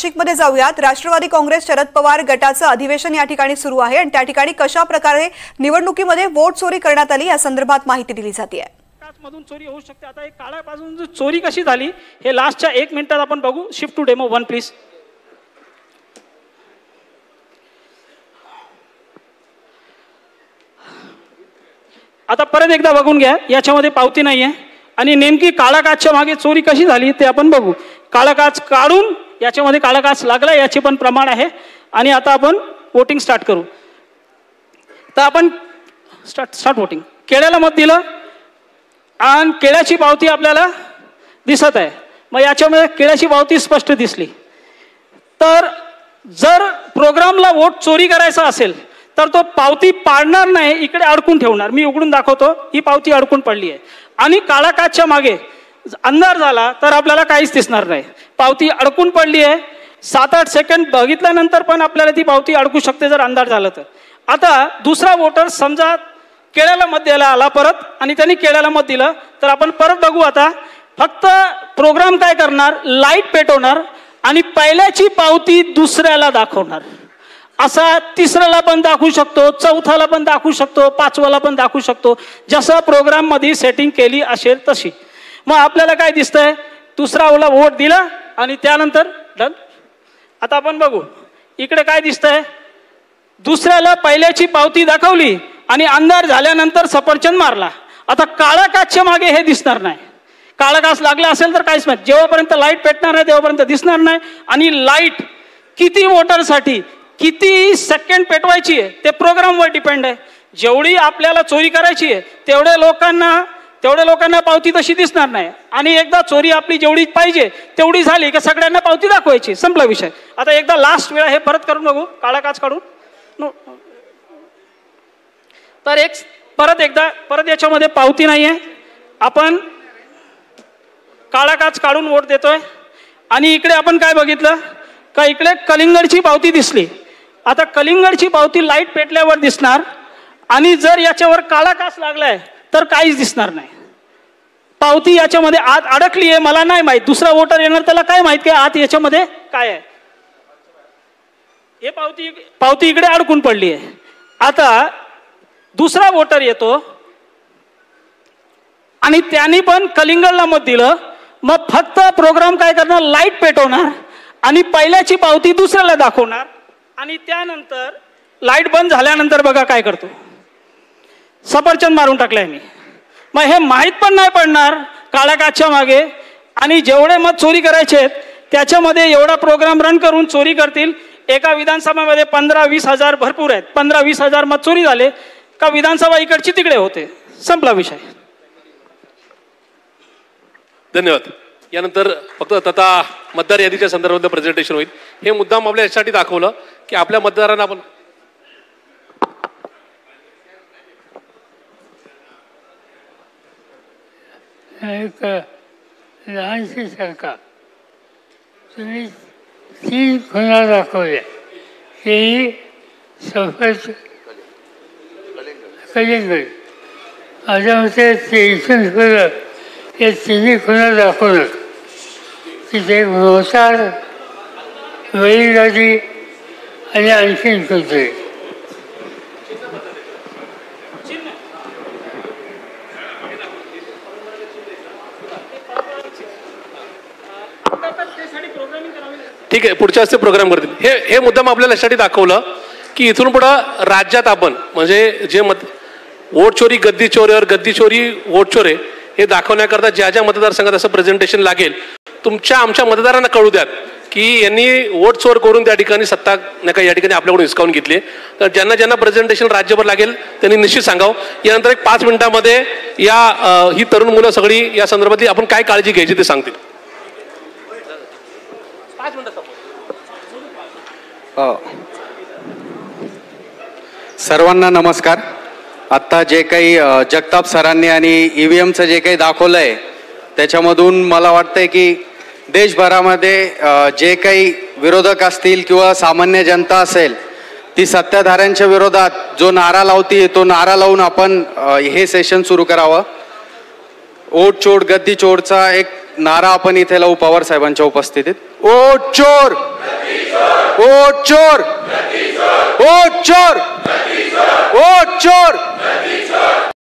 नाशिकमध्ये जाऊयात। राष्ट्रवादी काँग्रेस शरद पवार गटाचं अधिवेशन या ठिकाणी सुरू आहे आणि त्या ठिकाणी कशा प्रकारे निवडणुकीमध्ये वोट चोरी करण्यात आली या संदर्भात माहिती दिली जाते आहे। मधून चोरी होऊ शकते। आता एक काळापासून चोरी कशी झाली हे लास्टच्या 1 मिनिटात आपण बघू। Shift to demo 1 please. आता परत एकदा बघून घ्या, याच्यामध्ये पावती नाहीये आणि नेमकी काळा काचच्या मागे चोरी कशी झाली ते आपण बघू। काळा काच काढून याच्यामध्ये काळा काच लागला याचे पण प्रमाण आहे आणि आता आपण वोटिंग स्टार्ट करू। तर आपण स्टार्ट वोटिंग। केळ्याला मत दिलं आणि केळ्याची पावती आपल्याला दिसत आहे। मग याच्यामध्ये केळ्याची पावती स्पष्ट दिसली। तर जर प्रोग्रामला वोट चोरी करायचा असेल तर तो पावती पाडणार नाही, इकडे अडकून ठेवणार। मी उघडून दाखवतो, ही पावती अडकून पडली आहे आणि काळा काचच्या मागे अंधार झाला तर आपल्याला काहीच दिसणार नाही। पावती अडकून पडली आहे। 7-8 सेकंद बघितल्यानंतर पण आपल्याला ती पावती अडकू शकते जर अंधार झाला तर। आता दुसरा वोटर समजा केळ्याला मत द्यायला आला परत आणि त्यांनी केळ्याला मत दिलं तर आपण परत बघू। आता फक्त प्रोग्राम काय करणार, लाईट पेटवणार आणि पहिल्याची पावती दुसऱ्याला दाखवणार। असा तिसऱ्याला पण दाखवू शकतो, चौथ्याला पण दाखवू शकतो, पाचव्याला पण दाखवू शकतो, जसं प्रोग्राम मध्ये सेटिंग केली असेल तशी। मग आपल्याला काय दिसतंय, दुसरा ओला वोट दिला आणि त्यानंतर डन। आता आपण बघू इकडे काय दिसतंय, दुसऱ्याला पहिल्याची पावती दाखवली आणि अंधार झाल्यानंतर सफरचंद मारला। आता काळा काचच्या मागे हे दिसणार नाही। काळा काच लागला असेल तर काहीच नाही, जेव्हापर्यंत लाईट पेटणार नाही तेव्हापर्यंत दिसणार नाही। आणि लाईट किती वोटरसाठी किती सेकंड पेटवायची आहे ते प्रोग्रामवर डिपेंड आहे। जेवढी आपल्याला चोरी करायची आहे तेवढ्या लोकांना पावती तशी दिसणार नाही आणि एकदा चोरी आपली जेवढी पाहिजे तेवढी झाली की सगळ्यांना पावती दाखवायची, संपला विषय। आता एकदा लास्ट वेळा हे परत करून बघू, काळा काच काढून। तर परत याच्यामध्ये पावती नाहीये, आपण काळा काच काढून वोट देतोय आणि इकडे आपण काय बघितलं का, इकडे कलिंगडची पावती दिसली। आता कलिंगडची पावती लाईट पेटल्यावर दिसणार आणि जर याच्यावर काळा काच लागलाय तर काहीच दिसणार नाही। पावती याच्यामध्ये आत अडकली आहे, मला नाही माहित, दुसरा वोटर येणार त्याला काय माहित की आत याच्यामध्ये काय आहे। हे पावती इकडे अडकून पडली आहे। आता दुसरा वोटर येतो आणि त्यांनी पण कलिंगडला मत दिलं। मग फक्त प्रोग्राम काय करणार, लाईट पेटवणार आणि पहिल्याची पावती दुसऱ्याला दाखवणार आणि त्यानंतर लाईट बंद झाल्यानंतर बघा काय करतो, सफरचंद मारून टाकलाय मी। मग हे माहीत पण नाही पडणार काळ्या काचच्या मागे। आणि जेवढे मत चोरी करायचे आहेत त्याच्यामध्ये एवढा प्रोग्राम रन करून चोरी करतील। एका विधानसभामध्ये 15-20 हजार भरपूर आहेत, 15-20 हजार मत चोरी झाले का विधानसभा इकडची तिकडे होते, संपला विषय। धन्यवाद। यानंतर फक्त तथा मतदार यादीच्या संदर्भात प्रेझेंटेशन होईल। हे मुद्दाम आपल्या यासाठी दाखवलं की आपल्या मतदारांना आपण एक लहानशी सरकार, तुम्ही 3 खुणा दाखवल्या, तेही सफरचंद कलिंगड, माझ्या मते ते इथून पुढं हे 3 खुणा दाखवलं तिथे भोवतार बैलगाडी आणि आणखीन कुठे। ठीक आहे, पुढच्या वेळेस प्रोग्राम करतील। हे मुद्दाम आपल्याला यासाठी दाखवलं की इथून पुढं राज्यात आपण म्हणजे जे वोट चोरी, गद्दी चोरी, वोट चोरी हे दाखवण्याकरता ज्या ज्या मतदारसंघात असं प्रेझेंटेशन लागेल आमच्या मतदारांना कळू द्यात की यांनी वोट चोर करून त्या ठिकाणी सत्ता नाही का या ठिकाणी आपल्याकडून हिसकावून घेतली। तर ज्यांना प्रेझेंटेशन राज्यभर लागेल त्यांनी निश्चित सांगावं। यानंतर एक 5 मिनिटांमध्ये ही तरुण मुलं सगळी या संदर्भातली आपण काय काळजी घ्यायची ते सांगतील। 5 मिनिटं। सर्वांना नमस्कार। आत्ता जे काही जगताप सरांनी आणि EVMचं जे काही दाखवलं आहे त्याच्यामधून मला वाटतंय की देशभरामध्ये जे काही विरोधक असतील किंवा सामान्य जनता असेल ती सत्ताधाऱ्यांच्या विरोधात जो नारा लावती तो नारा लावून आपण हे सेशन सुरू करावं। वोट चोर, गद्दी चोरचा एक नारा आपण इथे लावू पवार साहेबांच्या उपस्थितीत. वोट चोर, वोट चोर, वोट चोर, वोट चोर.